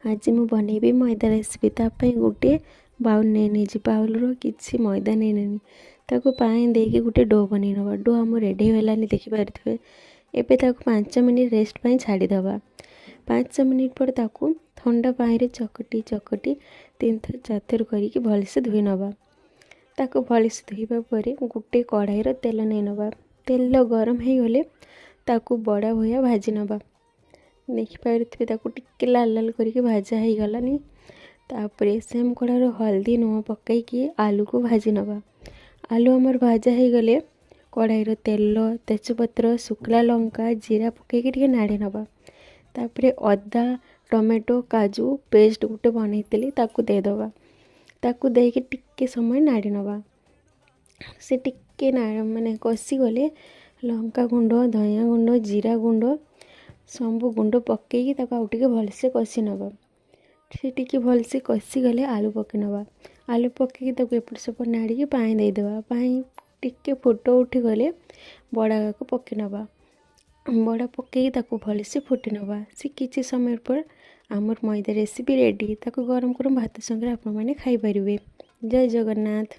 आज ମୁଁ ବନେଇବି ମଇଦା ରେସିପି। ତା ପାଇଁ ଗୋଟେ ବାଉଲ୍ ନେଇଛି। ବାଉଲ୍ର କିଛି ମଇଦା ନେଇନି, ତାକୁ ପାଣି ଦେଇକି ଗୋଟେ ଡୋ ବନେଇ ନେବା। ଡୋ ଆମର ରେଡ଼ି ହେଇଗଲାନି ଦେଖିପାରୁଥିବେ। ଏବେ ତାକୁ 5 ମିନିଟ୍ ରେଷ୍ଟ ପାଇଁ ଛାଡ଼ିଦେବା। 5 ମିନିଟ୍ ପରେ ତାକୁ ଥଣ୍ଡା ପାଣିରେ ଚକଟି 3 ଥର 4 ଥର କରିକି ଭଲସେ ଧୋଇ ନେବା। ତାକୁ ଭଲସେ ଧୋଇବା ପରେ ଗୋଟେ କଢ଼ାଇର ତେଲ ନେଇ ନେବା। ତେଲ ଗରମ ହେଇଗଲେ ତାକୁ ବଡ଼ା ଭଳିଆ ଭାଜି ନେବା। ଦେଖିପାରୁଥିବେ ତାକୁ ଟିକେ ଲାଲ ଲାଲ କରିକି ଭାଜା ହେଇଗଲାନି। ତାପରେ ସେମ୍ କଢ଼ାରେ ହଳଦୀ ଲୁଣ ପକାଇକି ଆଳୁକୁ ଭାଜି ନେବା। ଆଳୁ ଆମର ଭାଜା ହେଇଗଲେ କଢ଼ାଇର ତେଲ, ତେଜପତ୍ର, ଶୁଖିଲା ଲଙ୍କା, ଜିରା ପକାଇକି ଟିକେ ନାଡ଼ି ନେବା। ତାପରେ ଅଦା, ଟମାଟୋ, କାଜୁ ପେଷ୍ଟ ଗୋଟେ ବନେଇଥିଲି ତାକୁ ଦେଇଦେବା। ତାକୁ ଦେଇକି ଟିକେ ସମୟ ନାଡ଼ି ନେବା। ସେ ଟିକେ ମାନେ କଷିଗଲେ ଲଙ୍କା ଗୁଣ୍ଡ, ଧନିଆ ଗୁଣ୍ଡ, ଜିରା ଗୁଣ୍ଡ ସବୁ ଗୁଣ୍ଡ ପକାଇକି ତାକୁ ଆଉ ଟିକେ ଭଲସେ କଷି ନେବା। ସେ ଟିକେ ଭଲସେ କଷିଗଲେ ଆଳୁ ପକାଇ ନେବା। ଆଳୁ ପକାଇକି ତାକୁ ଏପଟ ସେପଟ ନାଡ଼ିକି ପାଣି ଦେଇଦେବା। ପାଣି ଟିକେ ଫୁଟ ଉଠିଗଲେ ବଡ଼ାକୁ ପକାଇ ନେବା। ବଡ଼ା ପକାଇକି ତାକୁ ଭଲସେ ଫୁଟି ନେବା। ସେ କିଛି ସମୟ ପରେ ଆମର ମଇଦା ରେସିପି ରେଡ଼ି। ତାକୁ ଗରମ ଗରମ ଭାତ ସାଙ୍ଗରେ ଆପଣମାନେ ଖାଇପାରିବେ। ଜୟ ଜଗନ୍ନାଥ।